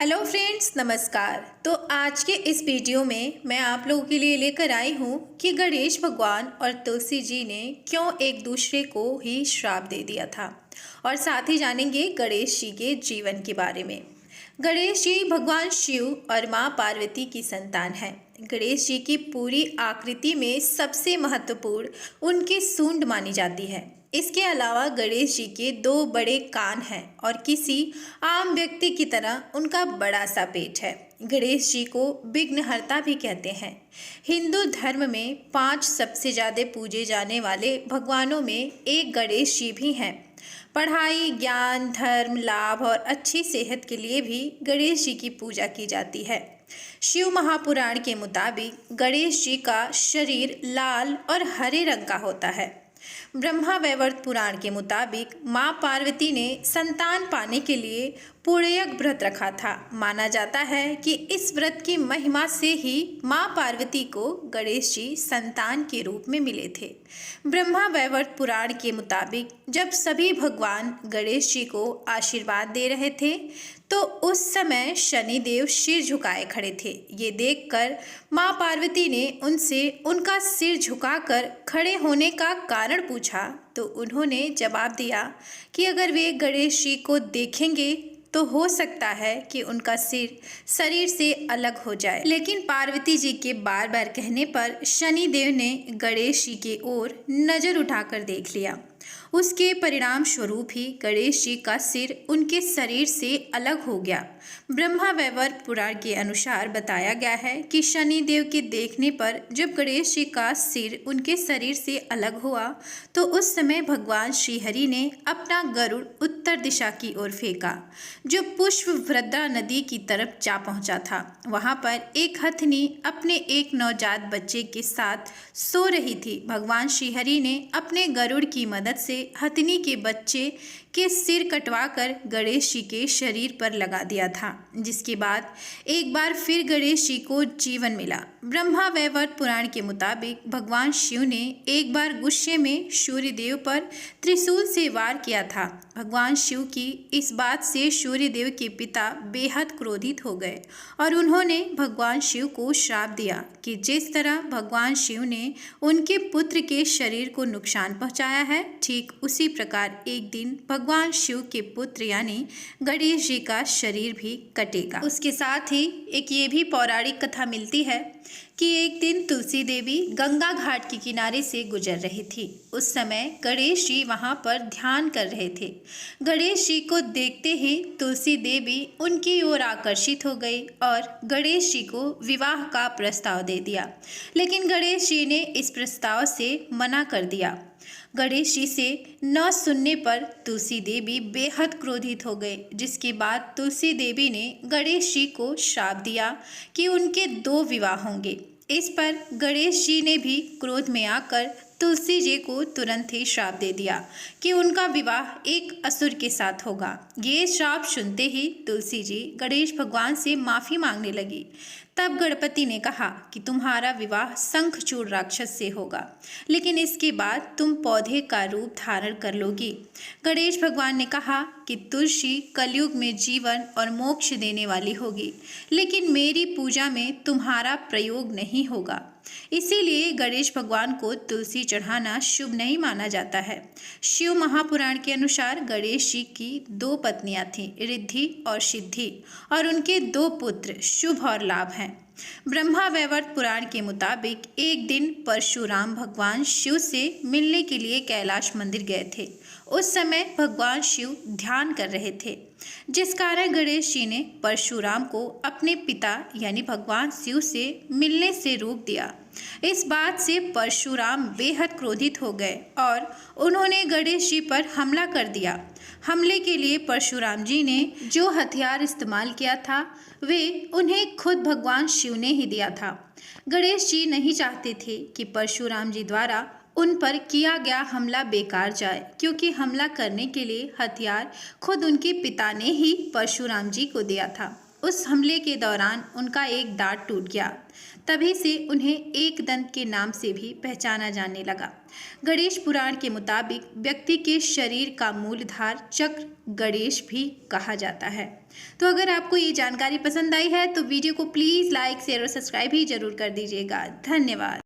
Hello friends, नमस्कार। तो आज के इस वीडियो में मैं आप लोगों के लिए लेकर आई हूँ कि गणेश भगवान और तुलसी जी ने क्यों एक दूसरे को ही श्राप दे दिया था, और साथ ही जानेंगे गणेश जी के जीवन के बारे में। गणेश जी भगवान शिव और माँ पार्वती की संतान हैं। गणेश जी की पूरी आकृति में सबसे महत्वपूर्ण उनकी सूंड मानी जाती है। इसके अलावा गणेश जी के दो बड़े कान हैं और किसी आम व्यक्ति की तरह उनका बड़ा सा पेट है। गणेश जी को विघ्नहर्ता भी कहते हैं। हिंदू धर्म में 5 सबसे ज़्यादा पूजे जाने वाले भगवानों में एक गणेश जी भी हैं। पढ़ाई, ज्ञान, धर्म, लाभ और अच्छी सेहत के लिए भी गणेश जी की पूजा की जाती है। शिव महापुराण के मुताबिक गणेश जी का शरीर लाल और हरे रंग का होता है। ब्रह्मा वैवर्त पुराण के मुताबिक माँ पार्वती ने संतान पाने के लिए पुण्यक व्रत रखा था। माना जाता है कि इस व्रत की महिमा से ही माँ पार्वती को गणेश जी संतान के रूप में मिले थे। ब्रह्मा वैवर्त पुराण के मुताबिक जब सभी भगवान गणेश जी को आशीर्वाद दे रहे थे तो उस समय शनिदेव सिर झुकाए खड़े थे। ये देखकर माँ पार्वती ने उनसे उनका सिर झुकाकर खड़े होने का कारण पूछा तो उन्होंने जवाब दिया कि अगर वे गणेश जी को देखेंगे तो हो सकता है कि उनका सिर शरीर से अलग हो जाए। लेकिन पार्वती जी के बार बार कहने पर शनिदेव ने गणेश जी की ओर नजर उठाकर देख लिया। उसके परिणाम स्वरूप ही गणेश जी का सिर उनके शरीर से अलग हो गया। ब्रह्मा वैवर्त पुराण के अनुसार बताया गया है कि शनिदेव के देखने पर जब गणेश जी का सिर उनके शरीर से अलग हुआ तो उस समय भगवान श्रीहरि ने अपना गरुड़ उत्तर दिशा की ओर फेंका, जो पुष्पभद्रा नदी की तरफ जा पहुंचा था। वहां पर एक हथनी अपने एक नवजात बच्चे के साथ सो रही थी। भगवान श्रीहरि ने अपने गरुड़ की मदद से हथनी के बच्चे के सिर कटवाकर गणेश जी के शरीर पर लगा दिया था, जिसके बाद एक बार फिर गणेश जी को जीवन मिला। ब्रह्मा वैवर्त पुराण के मुताबिक भगवान शिव ने एक बार गुस्से में सूर्यदेव पर त्रिशूल से वार किया था। भगवान शिव की इस बात से सूर्यदेव के पिता बेहद क्रोधित हो गए और उन्होंने भगवान शिव को श्राप दिया कि जिस तरह भगवान शिव ने उनके पुत्र के शरीर को नुकसान पहुंचाया है, ठीक उसी प्रकार एक दिन भगवान शिव के पुत्र यानी गणेश जी का शरीर भी कटेगा। उसके साथ ही एक ये भी पौराणिक कथा मिलती है कि एक दिन तुलसी देवी गंगा घाट के किनारे से गुजर रही थी। उस समय गणेश जी वहां पर ध्यान कर रहे थे। गणेश जी को देखते ही तुलसी देवी उनकी ओर आकर्षित हो गई और गणेश जी को विवाह का प्रस्ताव दे दिया, लेकिन गणेश जी ने इस प्रस्ताव से मना कर दिया। गणेश जी से न सुनने पर तुलसी देवी बेहद क्रोधित हो गए, जिसके बाद तुलसी देवी ने गणेश जी को श्राप दिया कि उनके 2 विवाह होंगे। इस पर गणेश जी ने भी क्रोध में आकर तुलसी जी को तुरंत ही श्राप दे दिया कि उनका विवाह एक असुर के साथ होगा। ये श्राप सुनते ही तुलसी जी गणेश भगवान से माफ़ी मांगने लगी। तब गणपति ने कहा कि तुम्हारा विवाह शंखचूड़ राक्षस से होगा, लेकिन इसके बाद तुम पौधे का रूप धारण कर लोगी। गणेश भगवान ने कहा कि तुलसी कलयुग में जीवन और मोक्ष देने वाली होगी, लेकिन मेरी पूजा में तुम्हारा प्रयोग नहीं होगा। इसीलिए गणेश भगवान को तुलसी चढ़ाना शुभ नहीं माना जाता है। शिव महापुराण के अनुसार गणेश जी की 2 पत्नियां थीं, रिद्धि और सिद्धि, और उनके 2 पुत्र शुभ और लाभ हैं। ब्रह्मा वैवर्त पुराण के मुताबिक एक दिन परशुराम भगवान शिव से मिलने के लिए कैलाश मंदिर गए थे। उस समय भगवान शिव ध्यान कर रहे थे, जिस कारण गणेश जी ने परशुराम को अपने पिता यानी भगवान शिव से मिलने से रोक दिया। इस बात से परशुराम बेहद क्रोधित हो गए और उन्होंने गणेश जी पर हमला कर दिया। हमले के लिए परशुराम जी ने जो हथियार इस्तेमाल किया था वे उन्हें खुद भगवान शिव ने ही दिया था। गणेश जी नहीं चाहते थे कि परशुराम जी द्वारा उन पर किया गया हमला बेकार जाए, क्योंकि हमला करने के लिए हथियार खुद उनके पिता ने ही परशुराम जी को दिया था। उस हमले के दौरान उनका एक दांत टूट गया। तभी से उन्हें एक दंत के नाम से भी पहचाना जाने लगा। गणेश पुराण के मुताबिक व्यक्ति के शरीर का मूलधार चक्र गणेश भी कहा जाता है। तो अगर आपको ये जानकारी पसंद आई है तो वीडियो को प्लीज़ लाइक, शेयर और सब्सक्राइब ही जरूर कर दीजिएगा। धन्यवाद।